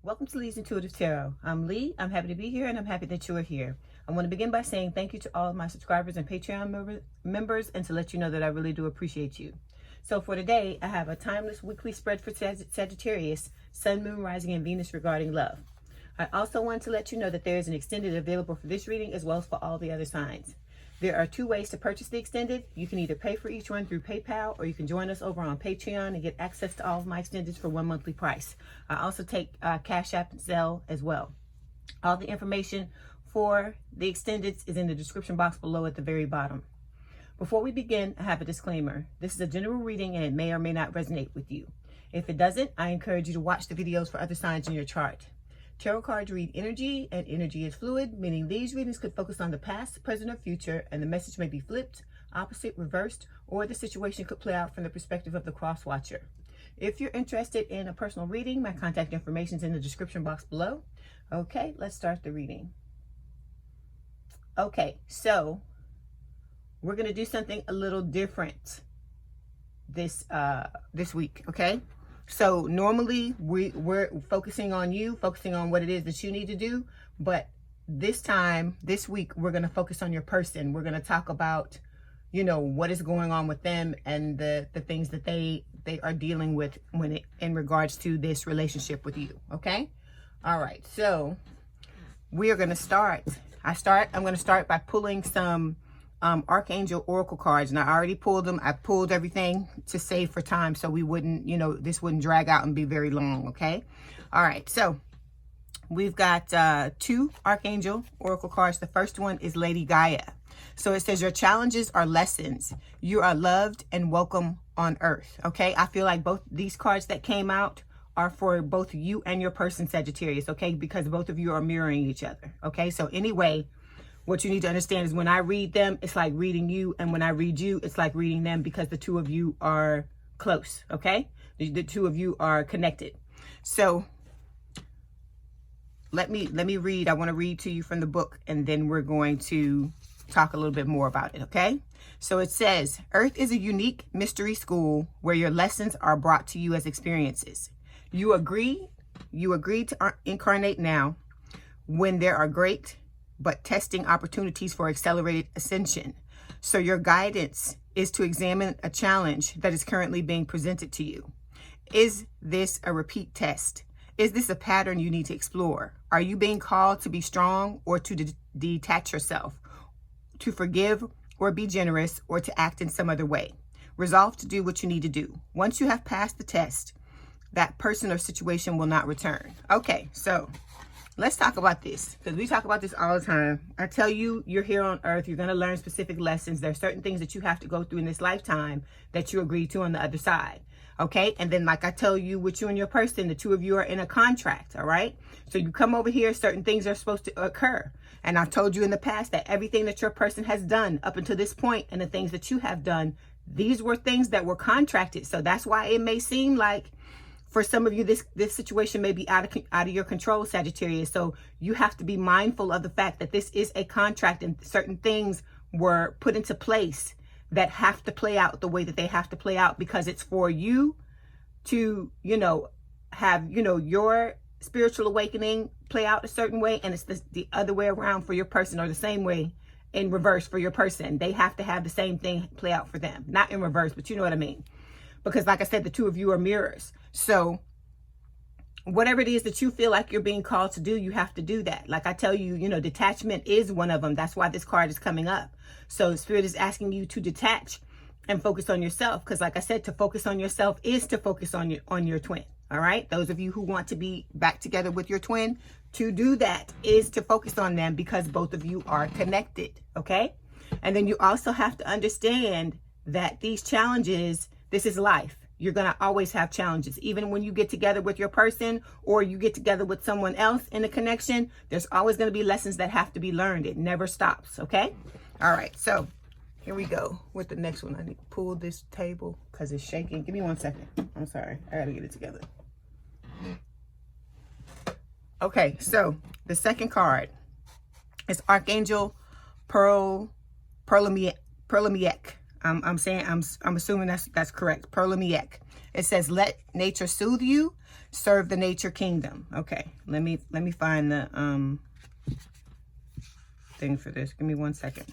Welcome to Leigh's Intuitive Tarot. I'm Leigh. I'm happy to be here and I'm happy that you are here. I want to begin by saying thank you to all of my subscribers and Patreon members and to let you know that I really do appreciate you. So for today, I have a timeless weekly spread for Sagittarius, Sun, Moon, Rising, and Venus regarding love. I also want to let you know that there is an extended available for this reading as well as for all the other signs. There are two ways to purchase the extended. You can either pay for each one through PayPal, or you can join us over on Patreon and get access to all of my extendeds for one monthly price. I also take Cash App and Zelle as well. All the information for the extendeds is in the description box below at the very bottom. Before we begin, I have a disclaimer. This is a general reading and it may or may not resonate with you. If it doesn't, I encourage you to watch the videos for other signs in your chart. Tarot cards read energy, and energy is fluid, meaning these readings could focus on the past, present, or future, and the message may be flipped, opposite, reversed, or the situation could play out from the perspective of the cross-watcher. If you're interested in a personal reading, my contact information is in the description box below. Okay, let's start the reading. Okay, so we're going to do something a little different this week, okay? So normally we're focusing on you, focusing on what it is that you need to do. But this week, we're going to focus on your person. We're going to talk about, what is going on with them and the things that they are dealing with in regards to this relationship with you. Okay. All right. So we are going to start. I'm going to start by pulling some Archangel Oracle cards, and I already pulled them. I pulled everything to save for time so we wouldn't, this wouldn't drag out and be very long. Okay. All right. So we've got two Archangel Oracle cards. The first one is Lady Gaia. So it says your challenges are lessons. You are loved and welcome on earth. Okay. I feel like both these cards that came out are for both you and your person, Sagittarius. Okay. Because both of you are mirroring each other. Okay. So anyway, what you need to understand is when I read them, it's like reading you. And when I read you, it's like reading them because the two of you are close, okay? The two of you are connected. So let me read. I want to read to you from the book, and then we're going to talk a little bit more about it, okay? So it says, Earth is a unique mystery school where your lessons are brought to you as experiences. You agree to incarnate now when there are great but testing opportunities for accelerated ascension. So your guidance is to examine a challenge that is currently being presented to you. Is this a repeat test? Is this a pattern you need to explore? Are you being called to be strong or to detach yourself, to forgive or be generous, or to act in some other way? Resolve to do what you need to do. Once you have passed the test, that person or situation will not return. Okay, so let's talk about this, because we talk about this all the time. I tell you, you're here on earth. You're going to learn specific lessons. There are certain things that you have to go through in this lifetime that you agree to on the other side. Okay. And then like I tell you, with you and your person, the two of you are in a contract. All right. So you come over here, certain things are supposed to occur. And I've told you in the past that everything that your person has done up until this point and the things that you have done, these were things that were contracted. So that's why it may seem like for some of you, this situation may be out of your control, Sagittarius. So you have to be mindful of the fact that this is a contract and certain things were put into place that have to play out the way that they have to play out, because it's for you to, have, your spiritual awakening play out a certain way. And it's the other way around for your person, or the same way in reverse for your person. They have to have the same thing play out for them. Not in reverse, but you know what I mean? Because like I said, the two of you are mirrors. So whatever it is that you feel like you're being called to do, you have to do that. Like I tell you, detachment is one of them. That's why this card is coming up. So Spirit is asking you to detach and focus on yourself. Because like I said, to focus on yourself is to focus on your twin. All right. Those of you who want to be back together with your twin, to do that is to focus on them, because both of you are connected. Okay. And then you also have to understand that these challenges, this is life. You're going to always have challenges. Even when you get together with your person or you get together with someone else in a connection, there's always going to be lessons that have to be learned. It never stops. Okay. All right. So here we go with the next one. I need to pull this table because it's shaking. Give me 1 second. I'm sorry. I got to get it together. Okay. So the second card is Archangel Perlemiek. I'm assuming that's correct. Perlemiek. It says, let nature soothe you, serve the nature kingdom. Okay, let me find the thing for this. Give me 1 second.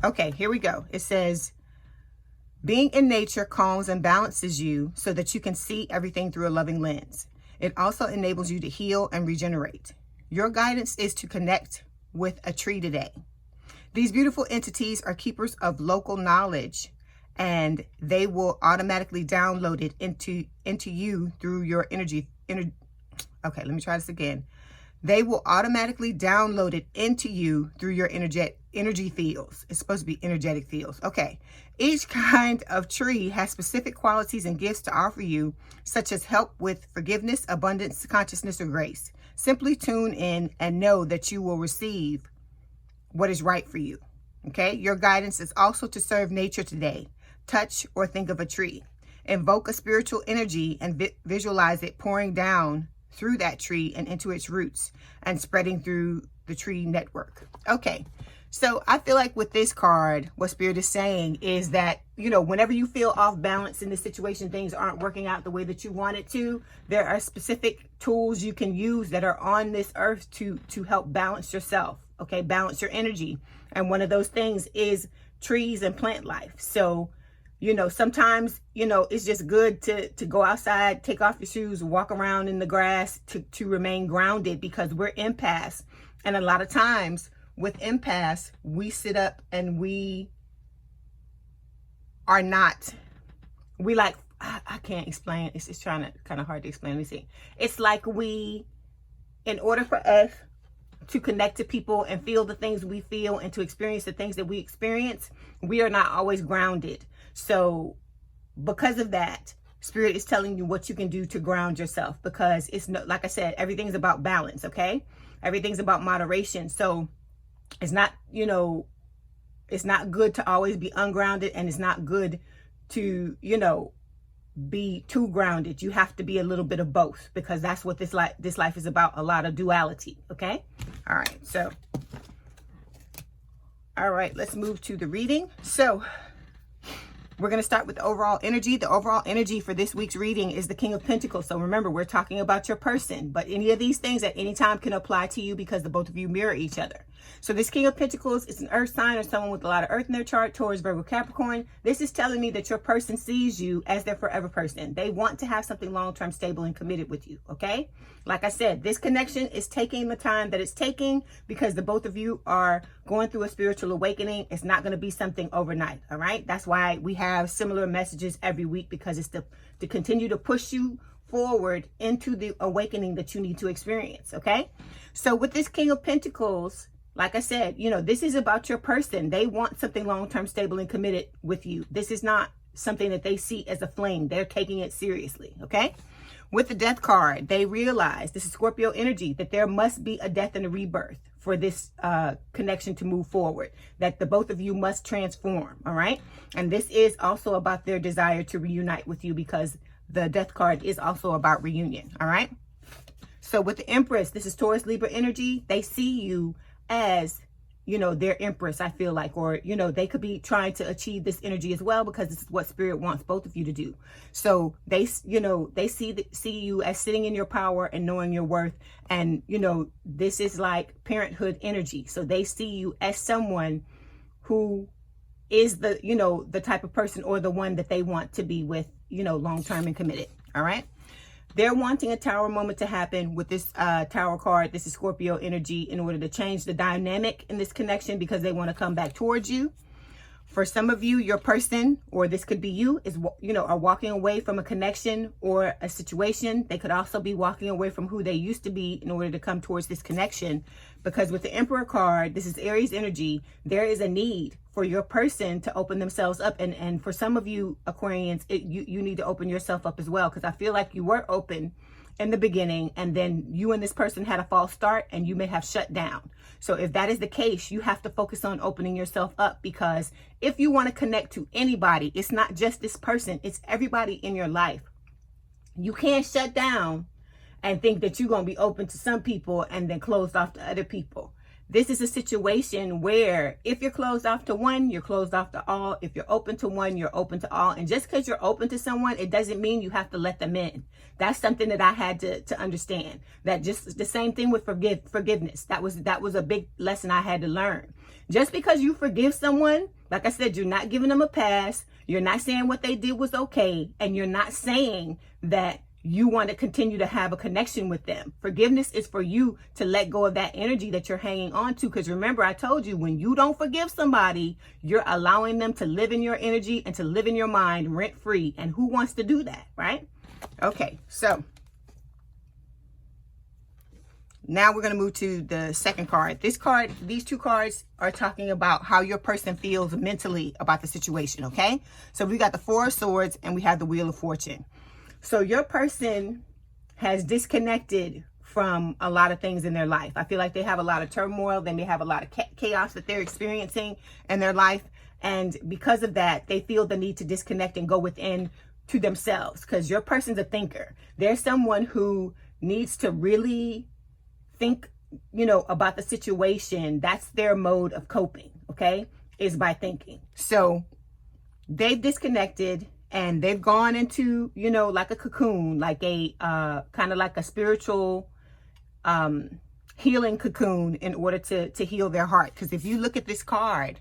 Okay, here we go. It says, being in nature calms and balances you so that you can see everything through a loving lens. It also enables you to heal and regenerate. Your guidance is to connect with a tree today. These beautiful entities are keepers of local knowledge, and they will automatically download it into you through your energy. Okay, let me try this again. They will automatically download it into you through your energy fields. It's supposed to be energetic fields. Okay. Each kind of tree has specific qualities and gifts to offer you, such as help with forgiveness, abundance, consciousness, or grace. Simply tune in and know that you will receive what is right for you. Okay. Your guidance is also to serve nature today. Touch or think of a tree. Invoke a spiritual energy and visualize it pouring down through that tree and into its roots and spreading through the tree network. Okay, so I feel like with this card, what Spirit is saying is that, you know, whenever you feel off balance in this situation, things aren't working out the way that you want it to, there are specific tools you can use that are on this earth to help balance yourself, okay, balance your energy. And one of those things is trees and plant life. So, you know, sometimes, you know, it's just good to go outside, take off your shoes, walk around in the grass to remain grounded, because we're empaths. And a lot of times with empaths, we sit up and we are not, we like, I can't explain. It's kind of hard to explain. Let me see. It's like in order for us to connect to people and feel the things we feel and to experience the things that we experience, we are not always grounded. So because of that, Spirit is telling you what you can do to ground yourself, because it's no, like I said, everything's about balance. Okay. Everything's about moderation. So it's not, you know, it's not good to always be ungrounded, and it's not good to, you know, be too grounded. You have to be a little bit of both, because that's what this life is about. A lot of duality. Okay. All right. So, all right, let's move to the reading. So we're going to start with the overall energy. The overall energy for this week's reading is the King of Pentacles. So remember, we're talking about your person, but any of these things at any time can apply to you, because the both of you mirror each other. So this King of Pentacles is an earth sign or someone with a lot of earth in their chart, Taurus, Virgo, Capricorn. This is telling me that your person sees you as their forever person. They want to have something long-term, stable, and committed with you. Okay. Like I said, this connection is taking the time that it's taking, because the both of you are going through a spiritual awakening. It's not going to be something overnight. All right. That's why we have similar messages every week, because it's to continue to push you forward into the awakening that you need to experience. Okay. So with this King of Pentacles, like I said, you know, this is about your person. They want something long-term, stable, and committed with you. This is not something that they see as a fling. They're taking it seriously. Okay. With the Death card, they realize, this is Scorpio energy, that there must be a death and a rebirth for this connection to move forward, that the both of you must transform. All right. And this is also about their desire to reunite with you, because the Death card is also about reunion. All right. So with the Empress, this is Taurus, Libra energy. They see you as, you know, their Empress, I feel like, or, you know, they could be trying to achieve this energy as well, because this is what Spirit wants both of you to do. So they, you know, they see you as sitting in your power and knowing your worth. And, you know, this is like parenthood energy. So they see you as someone who is the, you know, the type of person or the one that they want to be with, you know, long-term and committed. All right. They're wanting a tower moment to happen with this tower card. This is Scorpio energy, in order to change the dynamic in this connection, because they want to come back towards you. For some of you, your person, or this could be you, is, you know, are walking away from a connection or a situation. They could also be walking away from who they used to be in order to come towards this connection. Because with the Emperor card, this is Aries energy, there is a need for your person to open themselves up. And for some of you Aquarians, you need to open yourself up as well, because I feel like you were open in the beginning, and then you and this person had a false start, and you may have shut down. So if that is the case, you have to focus on opening yourself up, because if you want to connect to anybody, it's not just this person, it's everybody in your life. You can't shut down and think that you're going to be open to some people and then closed off to other people. This is a situation where if you're closed off to one, you're closed off to all. If you're open to one, you're open to all. And just because you're open to someone, it doesn't mean you have to let them in. That's something that I had to understand. That just the same thing with forgiveness. That was a big lesson I had to learn. Just because you forgive someone, like I said, you're not giving them a pass. You're not saying what they did was okay. And you're not saying that you want to continue to have a connection with them. Forgiveness is for you to let go of that energy that you're hanging on to. Because remember, I told you, when you don't forgive somebody, you're allowing them to live in your energy and to live in your mind rent free. And who wants to do that, right? Okay, so now we're going to move to the second card. These two cards are talking about how your person feels mentally about the situation, okay? So we got the Four of Swords and we have the Wheel of Fortune. So your person has disconnected from a lot of things in their life. I feel like they have a lot of turmoil. They may have a lot of chaos that they're experiencing in their life. And because of that, they feel the need to disconnect and go within to themselves, because your person's a thinker. They're someone who needs to really think, about the situation. That's their mode of coping, okay, is by thinking. So they've disconnected and they've gone into, like a cocoon, like a kind of like a spiritual healing cocoon in order to heal their heart. Because if you look at this card,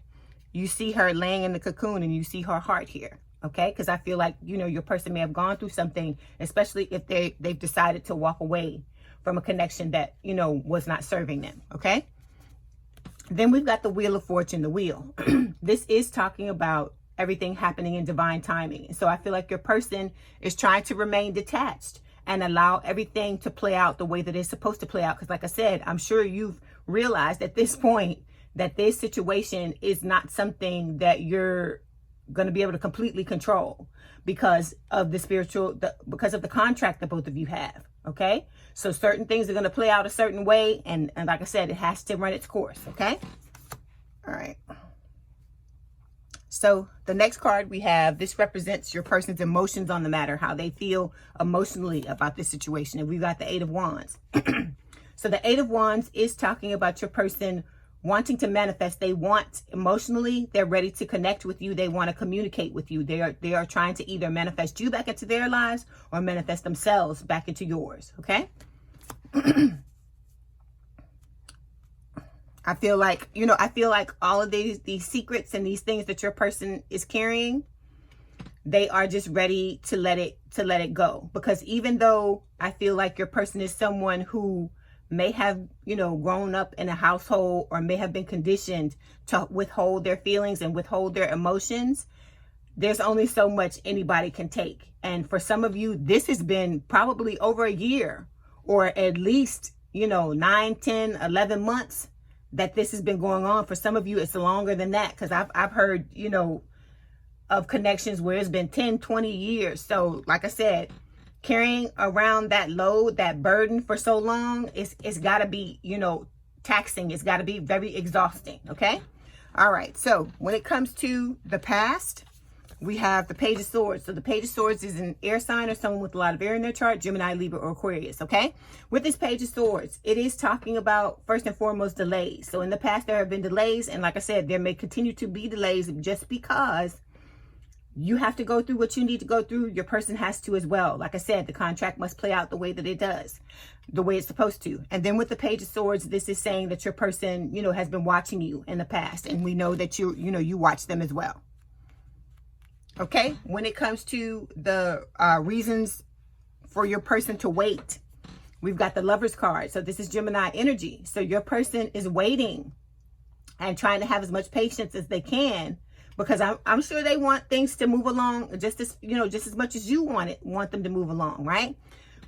you see her laying in the cocoon and you see her heart here. Okay, because I feel like, your person may have gone through something, especially if they've decided to walk away from a connection that, was not serving them. Okay. Then we've got the Wheel of Fortune, the wheel. This is talking about everything happening in divine timing. So I feel like your person is trying to remain detached and allow everything to play out the way that it's supposed to play out. Because like I said, I'm sure you've realized at this point that this situation is not something that you're going to be able to completely control because of because of the contract that both of you have. Okay. So certain things are going to play out a certain way. And like I said, it has to run its course. Okay. All right. So the next card we have, this represents your person's emotions on the matter, how they feel emotionally about this situation. And we've got the Eight of Wands. So the Eight of Wands is talking about your person wanting to manifest. They want emotionally, they're ready to connect with you. They want to communicate with you. They are trying to either manifest you back into their lives or manifest themselves back into yours. Okay. I feel like, all of these secrets and these things that your person is carrying, they are just ready to let it go. Because even though I feel like your person is someone who may have, grown up in a household or may have been conditioned to withhold their feelings and withhold their emotions, there's only so much anybody can take. And for some of you, this has been probably over a year or at least, 9, 10, 11 months that this has been going on. For some of you, it's longer than that, because I've heard, of connections where it's been 10, 20 years. So like I said, carrying around that load, that burden for so long, it's got to be, taxing. It's got to be very exhausting. Okay. All right. So when it comes to the past, we have the Page of Swords. So the Page of Swords is an air sign or someone with a lot of air in their chart, Gemini, Libra, or Aquarius. Okay. With this Page of Swords, it is talking about, first and foremost, delays. So in the past, there have been delays. And like I said, there may continue to be delays just because you have to go through what you need to go through. Your person has to as well. Like I said, the contract must play out the way that it does, the way it's supposed to. And then with the Page of Swords, this is saying that your person, has been watching you in the past. And we know that you watch them as well. Okay. When it comes to the reasons for your person to wait, we've got the Lover's card. So this is Gemini energy. So your person is waiting and trying to have as much patience as they can, because I'm sure they want things to move along just as much as you want them to move along, right?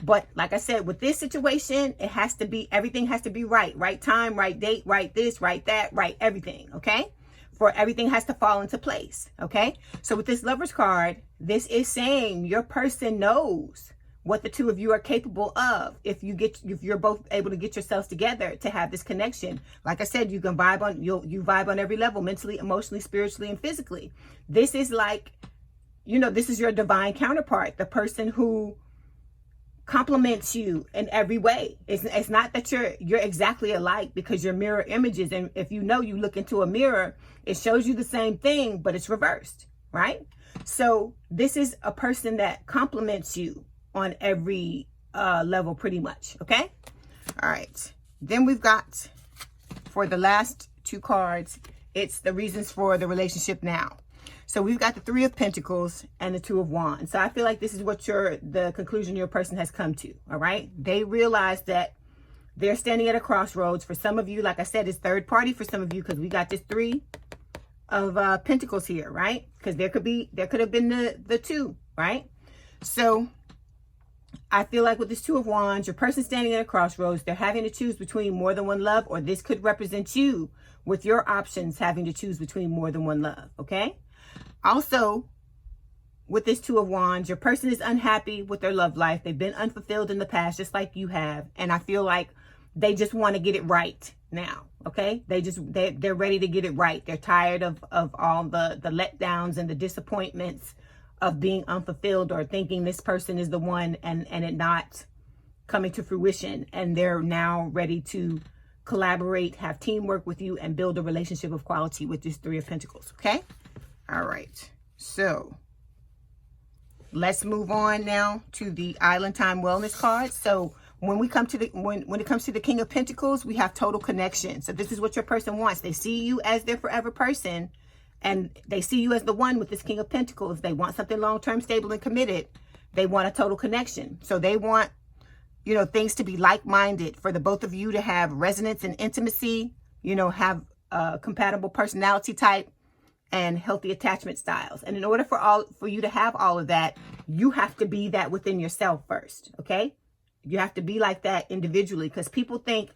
But like I said, with this situation, everything has to be right. Right time, right date, right this, right that, right everything, okay? For everything has to fall into place, okay? So with this Lover's card, this is saying your person knows what the two of you are capable of if you're both able to get yourselves together to have this connection. Like I said, you can vibe on you vibe on every level, mentally, emotionally, spiritually, and physically. This is like, this is your divine counterpart, the person who complements you in every way. It's not that you're exactly alike, because you're mirror images. And if you know, you look into a mirror, it shows you the same thing, but it's reversed, right? So this is a person that complements you on every level pretty much, okay? All right. Then we've got, for the last two cards, it's the reasons for the relationship now. So we've got the Three of Pentacles and the Two of Wands. So I feel like this is what the conclusion your person has come to, all right? They realize that they're standing at a crossroads. For some of you, like I said, it's third party for some of you, because we got this Three of Pentacles here, right? Because there could have been the two, right? So I feel like with this Two of Wands, your person standing at a crossroads, they're having to choose between more than one love, or this could represent you with your options having to choose between more than one love, okay? Also, with this Two of Wands, your person is unhappy with their love life. They've been unfulfilled in the past, just like you have. And I feel like they just want to get it right now, okay? They're ready to get it right. They're tired of all the letdowns and the disappointments of being unfulfilled, or thinking this person is the one and it not coming to fruition. And they're now ready to collaborate, have teamwork with you, and build a relationship of quality with this Three of Pentacles, okay? All right, so let's move on now to the Island Time Wellness card. So when we come to when it comes to the King of Pentacles, we have total connection. So this is what your person wants. They see you as their forever person, and they see you as the one with this King of Pentacles. They want something long-term, stable, and committed. They want a total connection. So they want, you know, things to be like-minded, for the both of you to have resonance and intimacy, you know, have a compatible personality type and healthy attachment styles. And in order for you to have all of that, you have to be that within yourself first, okay? You have to be like that individually, because people think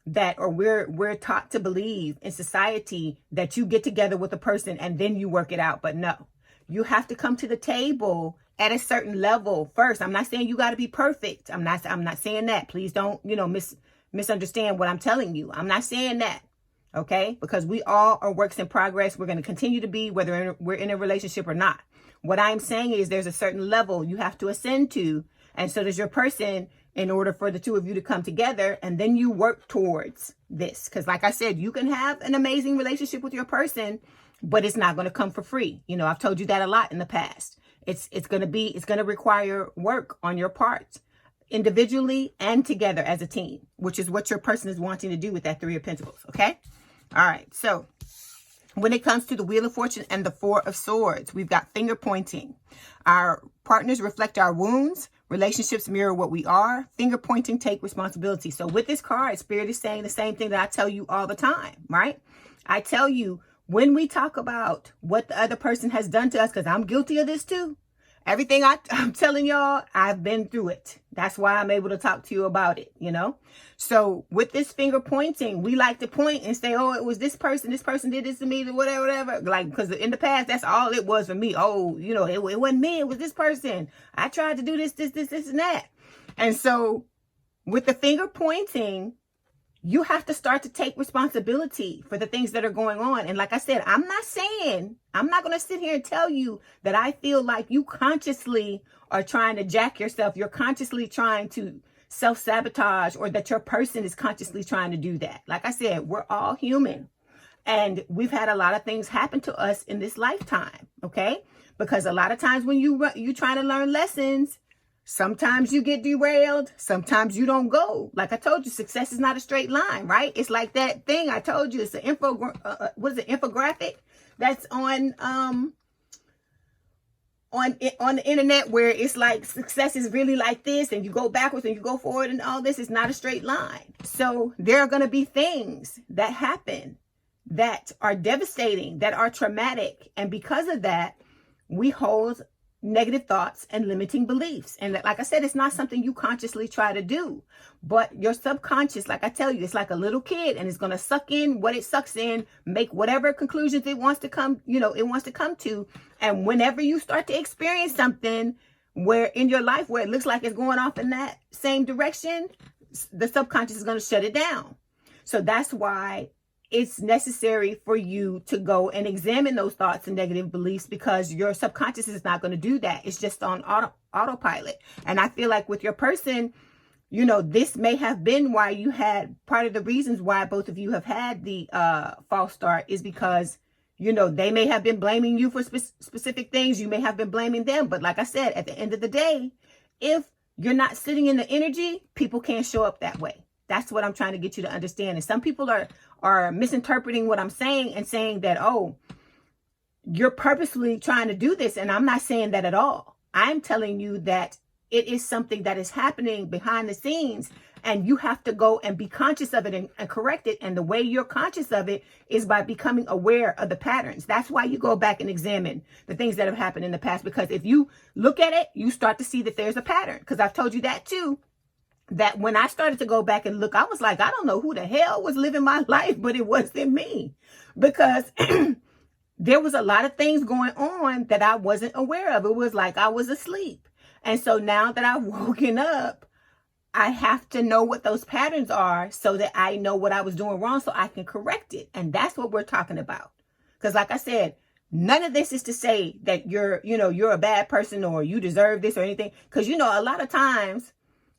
that, or we're taught to believe in society that you get together with a person and then you work it out. But no, you have to come to the table at a certain level first. I'm not saying you got to be perfect. I'm not saying that. Please don't, you know, misunderstand what I'm telling you. I'm not saying that. Okay, because we all are works in progress. We're going to continue to be, whether we're in a relationship or not. What I'm saying is there's a certain level you have to ascend to. And so does your person, in order for the two of you to come together, and then you work towards this. Because like I said, you can have an amazing relationship with your person, but it's not going to come for free. You know, I've told you that a lot in the past. It's going to require work on your part, individually and together as a team, which is what your person is wanting to do with that Three of Pentacles. Okay. All right, so when it comes to the Wheel of Fortune and the Four of Swords, we've got finger pointing. Our partners reflect our wounds. Relationships mirror what we are. Finger pointing, take responsibility. So with this card, Spirit is saying the same thing that I tell you all the time, right? I tell you, when we talk about what the other person has done to us, because I'm guilty of this too. Everything I'm telling y'all, I've been through it. That's why I'm able to talk to you about it, you know? So with this finger pointing, we like to point and say, oh, it was this person did this to me, whatever. Like, because in the past, that's all it was for me. Oh, you know, it wasn't me, it was this person. I tried to do this, and that. And so with the finger pointing, you have to start to take responsibility for the things that are going on. And like I said, I'm not going to sit here and tell you that I feel like you consciously are trying to jack yourself. You're consciously trying to self-sabotage, or that your person is consciously trying to do that. Like I said, we're all human, and we've had a lot of things happen to us in this lifetime. Okay. Because a lot of times when you trying to learn lessons, sometimes you get derailed. Sometimes you don't go. Like I told you, success is not a straight line, right? It's like that thing I told you. It's an infographic that's on the internet, where it's like success is really like this, and you go backwards and you go forward, and all this is not a straight line. So there are going to be things that happen that are devastating, that are traumatic. And because of that, we hold negative thoughts and limiting beliefs. And like I said, it's not something you consciously try to do, but your subconscious, like I tell you, it's like a little kid, and it's going to suck in what it sucks in, make whatever conclusions it wants to come to. And whenever you start to experience something where in your life where it looks like it's going off in that same direction, the subconscious is going to shut it down. So that's why it's necessary for you to go and examine those thoughts and negative beliefs, because your subconscious is not going to do that. It's just on autopilot. And I feel like with your person, you know, this may have been why you had, part of the reasons why both of you have had the false start is because, you know, they may have been blaming you for specific things. You may have been blaming them. But like I said, at the end of the day, if you're not sitting in the energy, people can't show up that way. That's what I'm trying to get you to understand. And some people are misinterpreting what I'm saying and saying that, oh, you're purposely trying to do this. And I'm not saying that at all. I'm telling you that it is something that is happening behind the scenes, and you have to go and be conscious of it and correct it. And the way you're conscious of it is by becoming aware of the patterns. That's why you go back and examine the things that have happened in the past, because if you look at it, you start to see that there's a pattern. Because I've told you that too, that when I started to go back and look, I was like, I don't know who the hell was living my life, but it wasn't me, because there was a lot of things going on that I wasn't aware of. It was like I was asleep. And so now that I've woken up, I have to know what those patterns are so that I know what I was doing wrong so I can correct it. And that's what we're talking about. Because like I said, none of this is to say that you're a bad person or you deserve this or anything. Because, you know, a lot of times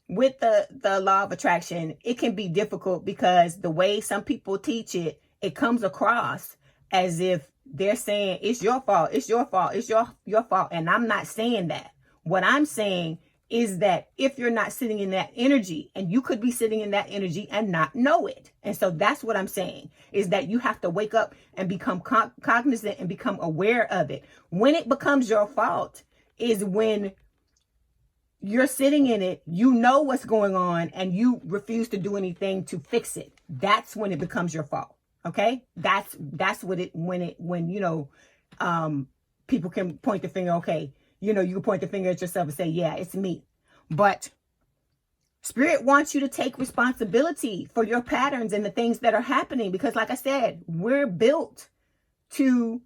with the law of attraction, it can be difficult because the way some people teach it, it comes across as if they're saying it's your fault, it's your fault, it's your fault. And I'm not saying that. What I'm saying is that if you're not sitting in that energy, and you could be sitting in that energy and not know it. And so that's what I'm saying, is that you have to wake up and become cognizant and become aware of it. When it becomes your fault is when you're sitting in it, you know what's going on, and you refuse to do anything to fix it. That's when it becomes your fault. Okay? That's when you know, people can point the finger, okay, you know, you can point the finger at yourself and say, yeah, it's me. But Spirit wants you to take responsibility for your patterns and the things that are happening. Because like I said, we're built to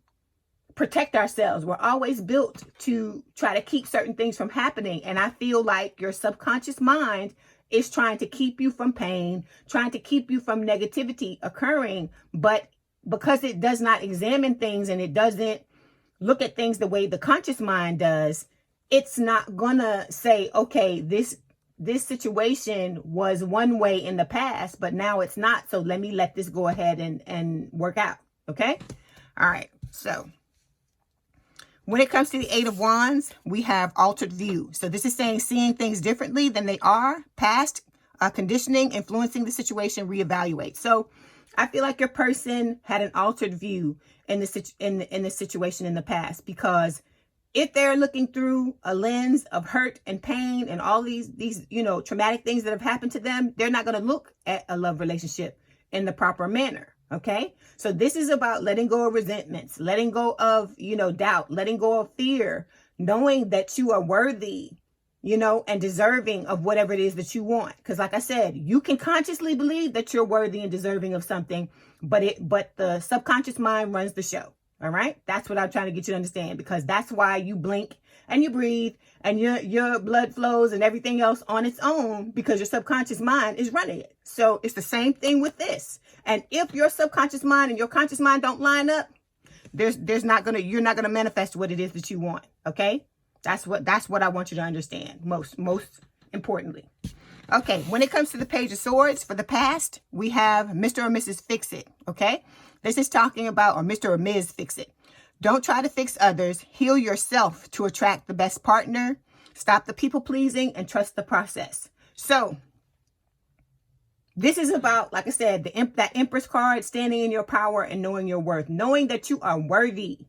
protect ourselves. We're always built to try to keep certain things from happening. And I feel like your subconscious mind is trying to keep you from pain, trying to keep you from negativity occurring. But because it does not examine things and it doesn't look at things the way the conscious mind does, it's not gonna say, okay, this situation was one way in the past, but now it's not. So let me let this go ahead and work out. Okay. All right. So when it comes to the 8 of Wands, we have altered view. So this is saying seeing things differently than they are, past conditioning, influencing the situation, reevaluate. So I feel like your person had an altered view in this situation in the past, because if they're looking through a lens of hurt and pain and all these you know, traumatic things that have happened to them, they're not going to look at a love relationship in the proper manner. Okay, so this is about letting go of resentments, letting go of, you know, doubt, letting go of fear, knowing that you are worthy, you know, and deserving of whatever it is that you want. Because like I said, you can consciously believe that you're worthy and deserving of something, but the subconscious mind runs the show. All right. That's what I'm trying to get you to understand, because that's why you blink and you breathe and your blood flows and everything else on its own, because your subconscious mind is running it. So it's the same thing with this. And if your subconscious mind and your conscious mind don't line up, you're not going to manifest what it is that you want. Okay. That's what I want you to understand most importantly. Okay. When it comes to the Page of Swords for the past, we have Mr. or Mrs. Fix It. Okay. This is talking about, or Mr. or Ms. Fix It. Don't try to fix others. Heal yourself to attract the best partner. Stop the people pleasing and trust the process. So this is about, like I said, that Empress card, standing in your power and knowing your worth, knowing that you are worthy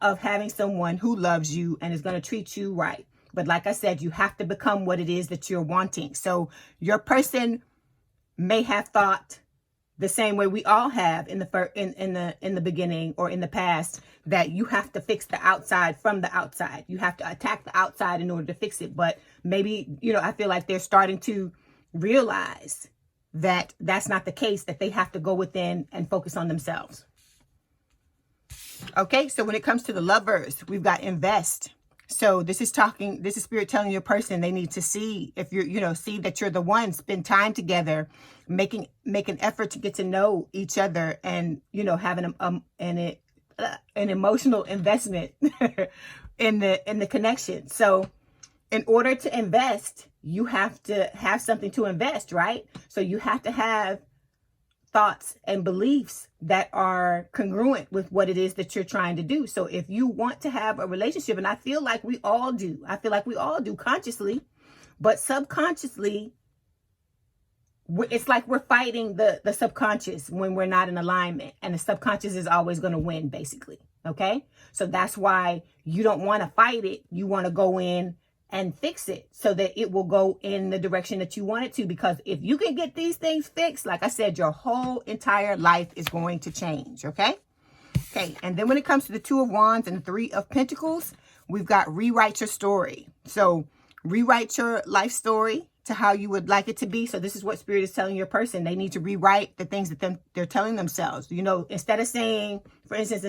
of having someone who loves you and is going to treat you right. But like I said, you have to become what it is that you're wanting. So your person may have thought the same way we all have in the beginning or in the past, that you have to fix the outside from the outside. You have to attack the outside in order to fix it. But maybe, you know, I feel like they're starting to realize that that's not the case, that they have to go within and focus on themselves. Okay, so when it comes to the Lovers, we've got invest. So this is Spirit telling your person they need to see, if you're, see that you're the one, spend time together, make an effort to get to know each other, and, having an emotional investment in the connection. So in order to invest, you have to have something to invest, right? So you have to have thoughts and beliefs that are congruent with what it is that you're trying to do. So if you want to have a relationship, and I feel like we all do consciously, but subconsciously, it's like we're fighting the subconscious when we're not in alignment, and the subconscious is always going to win, basically. Okay. So that's why you don't want to fight it. You want to go in and fix it so that it will go in the direction that you want it to. Because if you can get these things fixed, like I said, your whole entire life is going to change. Okay. Okay. And then when it comes to the Two of Wands and the Three of Pentacles, we've got rewrite your story. So rewrite your life story to how you would like it to be. So this is what Spirit is telling your person. They need to rewrite the things that they're telling themselves. Instead of saying, for instance,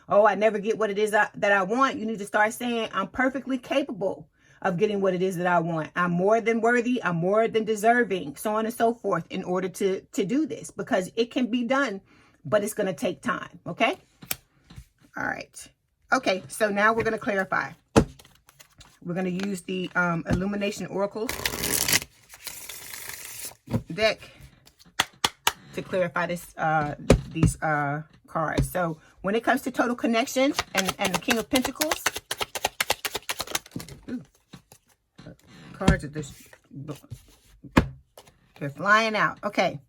oh, I never get what it is that I want, you need to start saying, I'm perfectly capable of getting what it is that I want. I'm more than worthy. I'm more than deserving, so on and so forth, in order to do this, because it can be done, but it's going to take time. Okay. All right. Okay. So now we're going to clarify. We're going to use the Illumination Oracle deck to clarify these cards. So when it comes to total connection and the King of Pentacles, cards are just, they're flying out. Okay.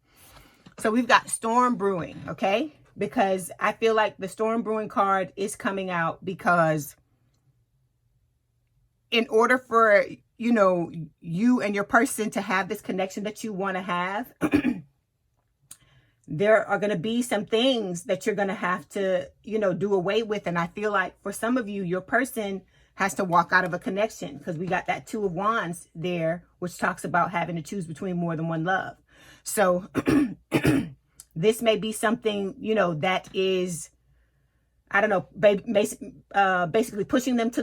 So we've got storm brewing. Okay. Because I feel like the storm brewing card is coming out because in order for, you and your person to have this connection that you want to have, there are going to be some things that you're going to have to, do away with. And I feel like for some of you, your person has to walk out of a connection, because we got that Two of Wands there, which talks about having to choose between more than one love. So this may be something, that is, I don't know, basically pushing them to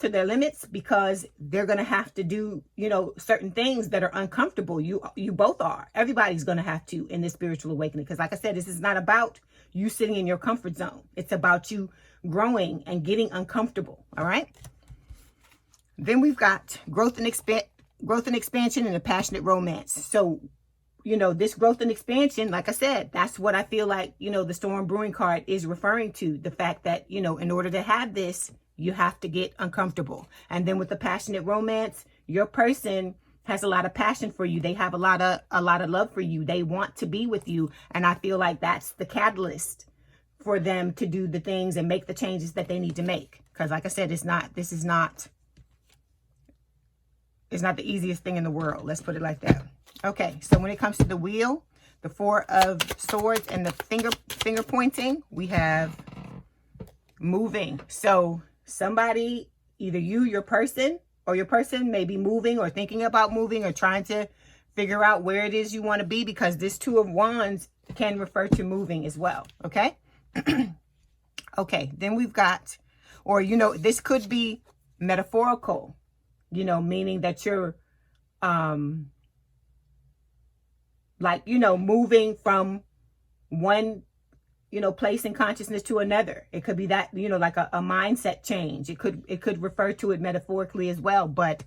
their limits, because they're going to have to do, certain things that are uncomfortable. You both are. Everybody's going to have to in this spiritual awakening. Because like I said, this is not about you sitting in your comfort zone. It's about you growing and getting uncomfortable. All right. Then we've got growth and expansion and a passionate romance. So, this growth and expansion, like I said, that's what I feel like, the storm brewing card is referring to. The fact that, in order to have this, you have to get uncomfortable. And then with the passionate romance, your person has a lot of passion for you. They have a lot of love for you. They want to be with you. And I feel like that's the catalyst for them to do the things and make the changes that they need to make. Because like I said, it's not the easiest thing in the world. Let's put it like that. Okay, so when it comes to the wheel, the Four of Swords, and the finger pointing, we have moving. So somebody, either you, your person, or your person may be moving or thinking about moving or trying to figure out where it is you want to be, because this Two of Wands can refer to moving as well. Okay. Okay, then we've got, or, this could be metaphorical, meaning that you're, moving from one, place in consciousness to another. It could be that, like a mindset change. It could refer to it metaphorically as well. But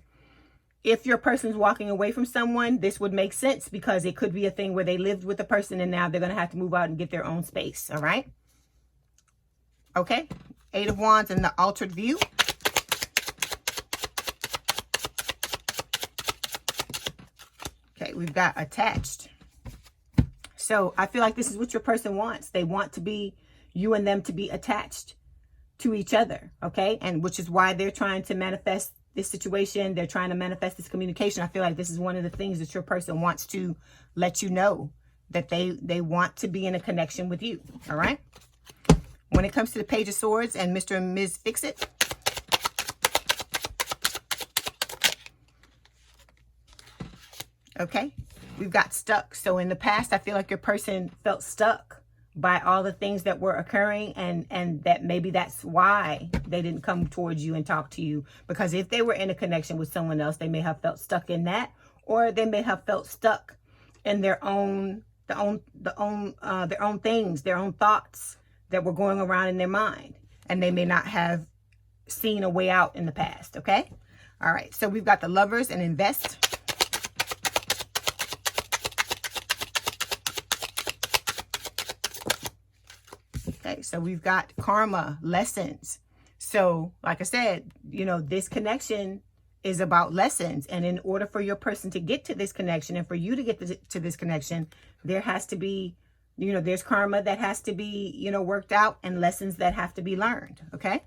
if your person's walking away from someone, this would make sense, because it could be a thing where they lived with a person and now they're going to have to move out and get their own space. All right. Okay. Eight of Wands and the altered view. Okay. We've got attached. So I feel like this is what your person wants. They want to be, you and them to be attached to each other. Okay. And which is why they're trying to manifest this situation. They're trying to manifest this communication. I feel like this is one of the things that your person wants to let you know, that they want to be in a connection with you. All right. When it comes to the Page of Swords and Mr. and Ms. Fix-It, okay, we've got stuck. So in the past, I feel like your person felt stuck by all the things that were occurring, and that maybe that's why they didn't come towards you and talk to you. Because if they were in a connection with someone else, they may have felt stuck in that, or they may have felt stuck in their own things, their own thoughts that were going around in their mind, and they may not have seen a way out in the past. Okay. All right. So we've got the Lovers and Invest. Okay. So we've got Karma, Lessons. So like I said, you know, this connection is about lessons. And in order for your person to get to this connection, and for you to get to this connection, there has to be, you know, there's karma that has to be, you know, worked out, and lessons that have to be learned. Okay.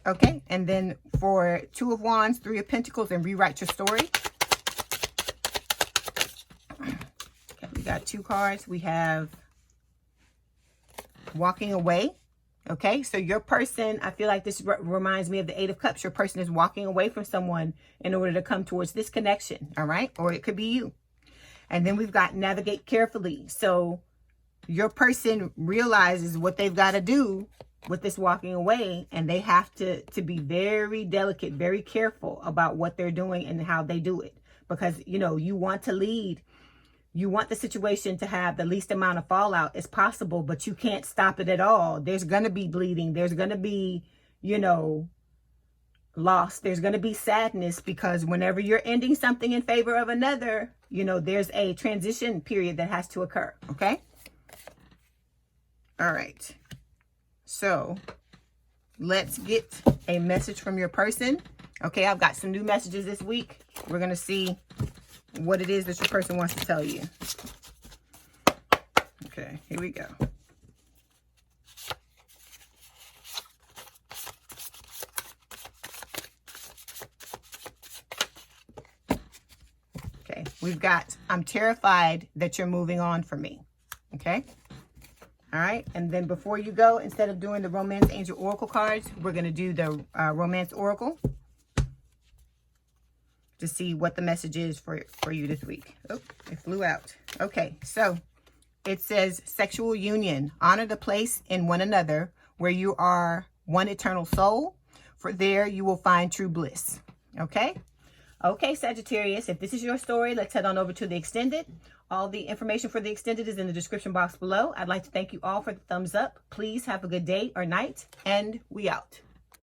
Okay. And then for Two of Wands, Three of Pentacles, and Rewrite Your Story. Okay. We got 2 cards. We have Walking Away. Okay, so your person, I feel like this reminds me of the 8 of Cups. Your person is walking away from someone in order to come towards this connection, all right? Or it could be you. And then we've got Navigate Carefully. So your person realizes what they've got to do with this walking away, and they have to be very delicate, very careful about what they're doing and how they do it. Because, you know, you want to lead. You want the situation to have the least amount of fallout as possible, but you can't stop it at all. There's going to be bleeding. There's going to be, you know, loss. There's going to be sadness, because whenever you're ending something in favor of another, you know, there's a transition period that has to occur. Okay. All right. So let's get a message from your person. Okay. I've got some new messages this week. We're going to see what it is that your person wants to tell you. Okay, here we go. Okay, we've got, I'm terrified that you're moving on from me. Okay. All right. And then before you go, instead of doing the Romance Angel Oracle cards, we're going to do the Romance Oracle to see what the message is for you this week. Oh, it flew out. Okay, so it says sexual union. Honor the place in one another where you are one eternal soul. For there you will find true bliss. Okay? Okay, Sagittarius, if this is your story, let's head on over to the extended. All the information for the extended is in the description box below. I'd like to thank you all for the thumbs up. Please have a good day or night, and we out.